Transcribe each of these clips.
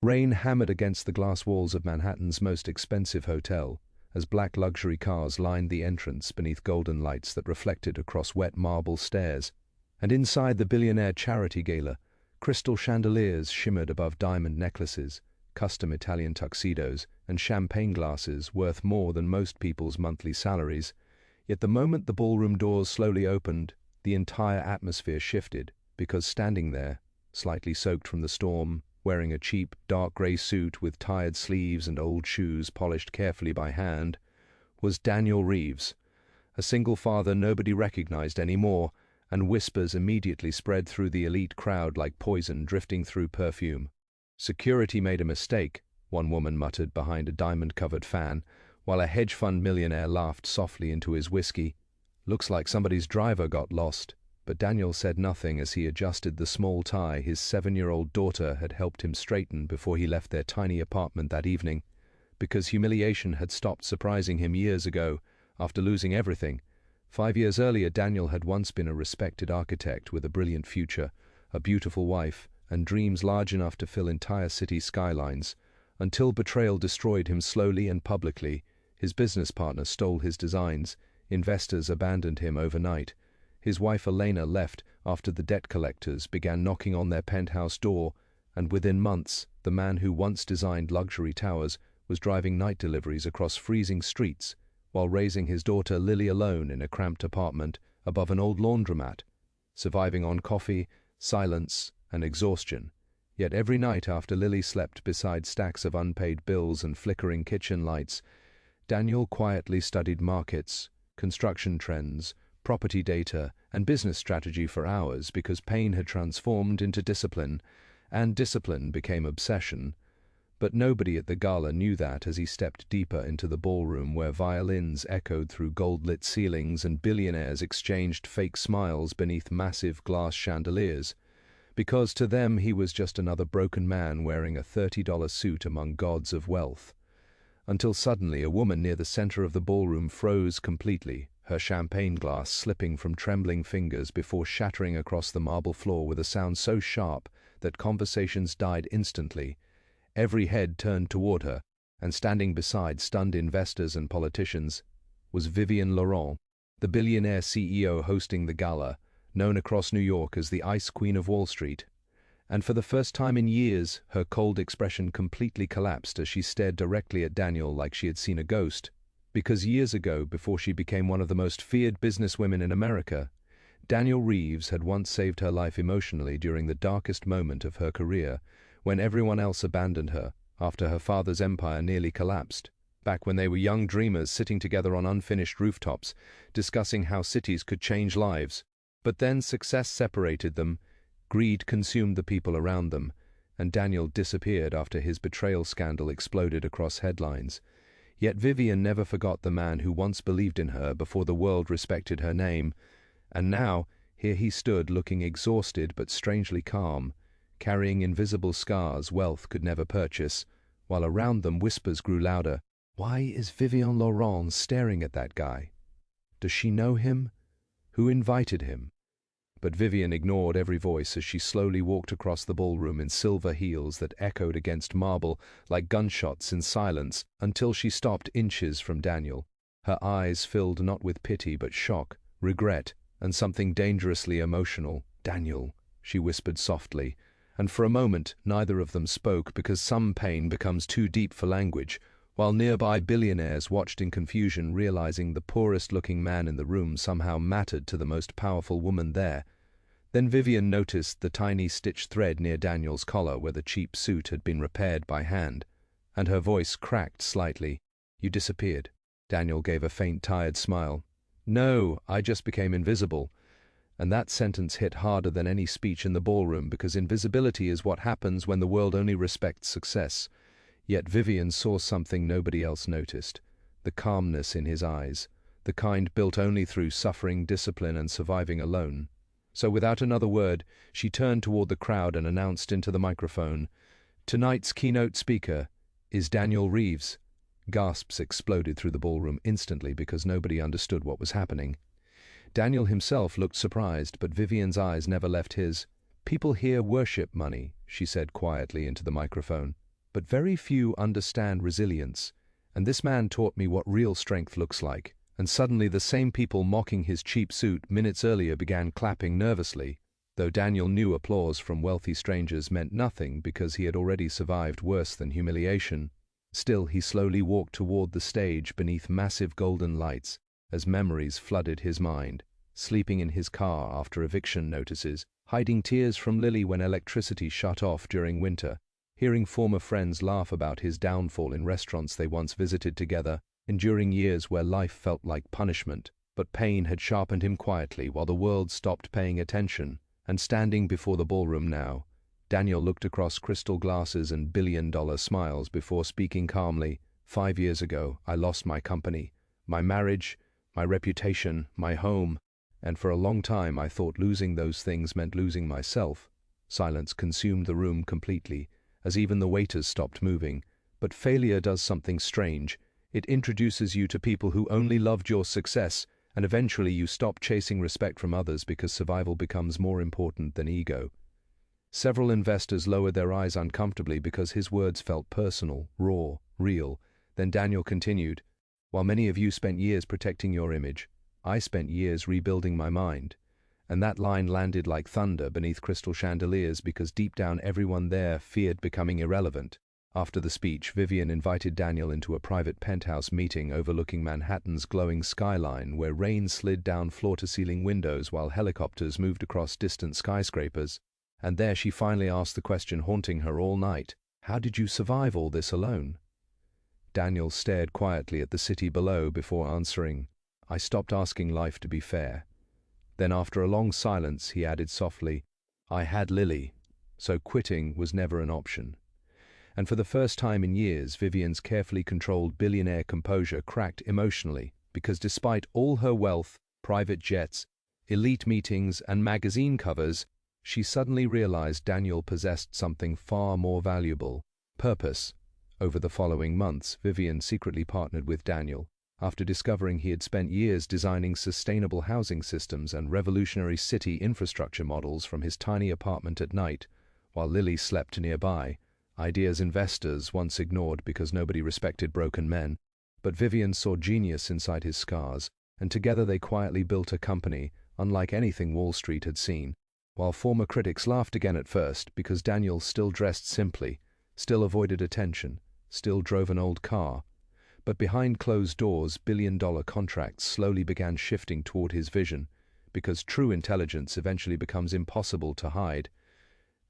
Rain hammered against the glass walls of Manhattan's most expensive hotel, as black luxury cars lined the entrance beneath golden lights that reflected across wet marble stairs. And inside the Billionaire charity gala, crystal chandeliers shimmered above diamond necklaces, custom Italian tuxedos, and champagne glasses worth more than most people's monthly salaries. Yet the moment the ballroom doors slowly opened, the entire atmosphere shifted, because standing there, slightly soaked from the storm, wearing a cheap, dark grey suit with tired sleeves and old shoes polished carefully by hand, was Daniel Reeves, a single father nobody recognized anymore, and whispers immediately spread through the elite crowd like poison drifting through perfume. "Security made a mistake," one woman muttered behind a diamond-covered fan, while a hedge fund millionaire laughed softly into his whiskey. "Looks like somebody's driver got lost." But Daniel said nothing as he adjusted the small tie his 7-year-old daughter had helped him straighten before he left their tiny apartment that evening, because humiliation had stopped surprising him years ago, after losing everything. 5 years earlier, Daniel had once been a respected architect with a brilliant future, a beautiful wife, and dreams large enough to fill entire city skylines, until betrayal destroyed him slowly and publicly. His business partner stole his designs, investors abandoned him overnight. His wife Elena left after the debt collectors began knocking on their penthouse door, and within months, the man who once designed luxury towers was driving night deliveries across freezing streets, while raising his daughter Lily alone in a cramped apartment above an old laundromat, surviving on coffee, silence, and exhaustion. Yet every night after Lily slept beside stacks of unpaid bills and flickering kitchen lights, Daniel quietly studied markets, construction trends, property data, and business strategy for hours, because pain had transformed into discipline, and discipline became obsession. But nobody at the gala knew that as he stepped deeper into the ballroom where violins echoed through gold-lit ceilings and billionaires exchanged fake smiles beneath massive glass chandeliers, because to them he was just another broken man wearing a $30 suit among gods of wealth. Until suddenly a woman near the center of the ballroom froze completely, her champagne glass slipping from trembling fingers before shattering across the marble floor with a sound so sharp that conversations died instantly. Every head turned toward her, and standing beside stunned investors and politicians was Vivienne Laurent, the billionaire CEO hosting the gala, known across New York as the Ice Queen of Wall Street. And for the first time in years, her cold expression completely collapsed as she stared directly at Daniel like she had seen a ghost. Because years ago, before she became one of the most feared businesswomen in America, Daniel Reeves had once saved her life emotionally during the darkest moment of her career, when everyone else abandoned her after her father's empire nearly collapsed, back when they were young dreamers sitting together on unfinished rooftops, discussing how cities could change lives. But then success separated them, greed consumed the people around them, and Daniel disappeared after his betrayal scandal exploded across headlines. Yet Vivienne never forgot the man who once believed in her before the world respected her name, and now here he stood looking exhausted but strangely calm, carrying invisible scars wealth could never purchase, while around them whispers grew louder. Why is Vivienne Laurent staring at that guy? Does she know him? Who invited him? But Vivienne ignored every voice as she slowly walked across the ballroom in silver heels that echoed against marble like gunshots in silence until she stopped inches from Daniel, her eyes filled not with pity but shock, regret, and something dangerously emotional. "Daniel," she whispered softly, and for a moment neither of them spoke because some pain becomes too deep for language, while nearby billionaires watched in confusion, realizing the poorest-looking man in the room somehow mattered to the most powerful woman there. Then Vivienne noticed the tiny stitched thread near Daniel's collar where the cheap suit had been repaired by hand, and her voice cracked slightly. "You disappeared." Daniel gave a faint, tired smile. "No, I just became invisible." And that sentence hit harder than any speech in the ballroom, because invisibility is what happens when the world only respects success. Yet Vivienne saw something nobody else noticed, the calmness in his eyes, the kind built only through suffering, discipline, and surviving alone. So without another word, she turned toward the crowd and announced into the microphone, "Tonight's keynote speaker is Daniel Reeves." Gasps exploded through the ballroom instantly because nobody understood what was happening. Daniel himself looked surprised, but Vivienne's eyes never left his. "People here worship money," she said quietly into the microphone. But very few understand resilience, and this man taught me what real strength looks like. And suddenly the same people mocking his cheap suit minutes earlier began clapping nervously, though Daniel knew applause from wealthy strangers meant nothing because he had already survived worse than humiliation. Still, he slowly walked toward the stage beneath massive golden lights as memories flooded his mind, sleeping in his car after eviction notices, hiding tears from Lily when electricity shut off during winter, hearing former friends laugh about his downfall in restaurants they once visited together, enduring years where life felt like punishment, but pain had sharpened him quietly while the world stopped paying attention. And standing before the ballroom now, Daniel looked across crystal glasses and billion-dollar smiles before speaking calmly. 5 years ago, I lost my company, my marriage, my reputation, my home, and for a long time I thought losing those things meant losing myself. Silence consumed the room completely, as even the waiters stopped moving. But failure does something strange. It introduces you to people who only loved your success, and eventually you stop chasing respect from others because survival becomes more important than ego. Several investors lowered their eyes uncomfortably because his words felt personal, raw, real. Then Daniel continued, "While many of you spent years protecting your image, I spent years rebuilding my mind." And that line landed like thunder beneath crystal chandeliers because deep down everyone there feared becoming irrelevant. After the speech, Vivian invited Daniel into a private penthouse meeting overlooking Manhattan's glowing skyline, where rain slid down floor-to-ceiling windows while helicopters moved across distant skyscrapers. And there she finally asked the question haunting her all night: "How did you survive all this alone?" Daniel stared quietly at the city below before answering, "I stopped asking life to be fair." Then after a long silence, he added softly, "I had Lily, so quitting was never an option." And for the first time in years, Vivian's carefully controlled billionaire composure cracked emotionally, because despite all her wealth, private jets, elite meetings, and magazine covers, she suddenly realized Daniel possessed something far more valuable: purpose. Over the following months, Vivian secretly partnered with Daniel, after discovering he had spent years designing sustainable housing systems and revolutionary city infrastructure models from his tiny apartment at night, while Lily slept nearby. Ideas investors once ignored because nobody respected broken men. But Vivian saw genius inside his scars, and together they quietly built a company unlike anything Wall Street had seen. While former critics laughed again at first because Daniel still dressed simply, still avoided attention, still drove an old car. But behind closed doors, billion-dollar contracts slowly began shifting toward his vision, because true intelligence eventually becomes impossible to hide.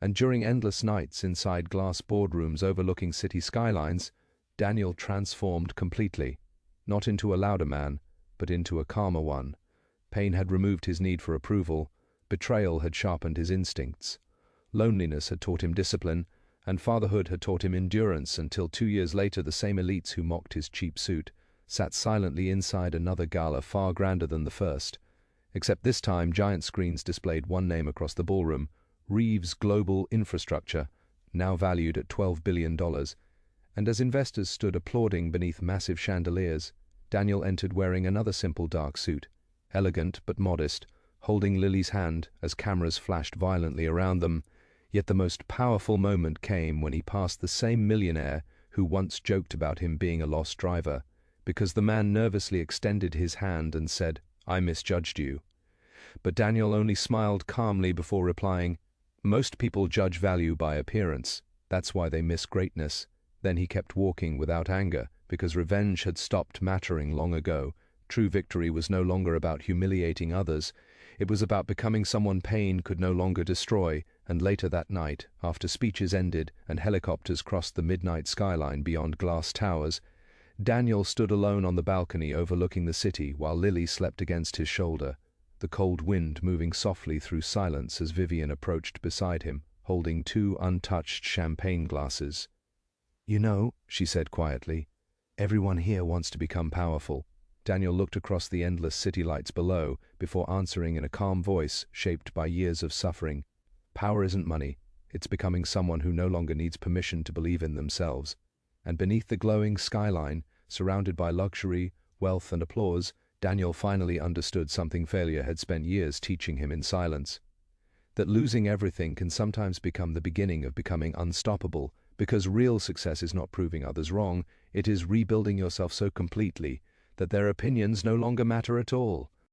And during endless nights inside glass boardrooms overlooking city skylines, Daniel transformed completely, not into a louder man, but into a calmer one. Pain had removed his need for approval, betrayal had sharpened his instincts, loneliness had taught him discipline, and fatherhood had taught him endurance, until 2 years later the same elites who mocked his cheap suit sat silently inside another gala far grander than the first. Except this time giant screens displayed one name across the ballroom: Reeves Global Infrastructure, now valued at $12 billion. And as investors stood applauding beneath massive chandeliers, Daniel entered wearing another simple dark suit, elegant but modest, holding Lily's hand as cameras flashed violently around them. Yet the most powerful moment came when he passed the same millionaire who once joked about him being a lost driver, because the man nervously extended his hand and said, "I misjudged you." But Daniel only smiled calmly before replying, "Most people judge value by appearance. That's why they miss greatness." Then he kept walking without anger, because revenge had stopped mattering long ago. True victory was no longer about humiliating others. It was about becoming someone pain could no longer destroy. And later that night, after speeches ended and helicopters crossed the midnight skyline beyond glass towers, Daniel stood alone on the balcony overlooking the city while Lily slept against his shoulder, the cold wind moving softly through silence as Vivian approached beside him, holding 2 untouched champagne glasses. "You know," she said quietly, "everyone here wants to become powerful." Daniel looked across the endless city lights below before answering in a calm voice shaped by years of suffering, "Power isn't money. It's becoming someone who no longer needs permission to believe in themselves." And beneath the glowing skyline, surrounded by luxury, wealth, and applause, Daniel finally understood something failure had spent years teaching him in silence: that losing everything can sometimes become the beginning of becoming unstoppable, Because real success is not proving others wrong, it is rebuilding yourself so completely that their opinions no longer matter at all.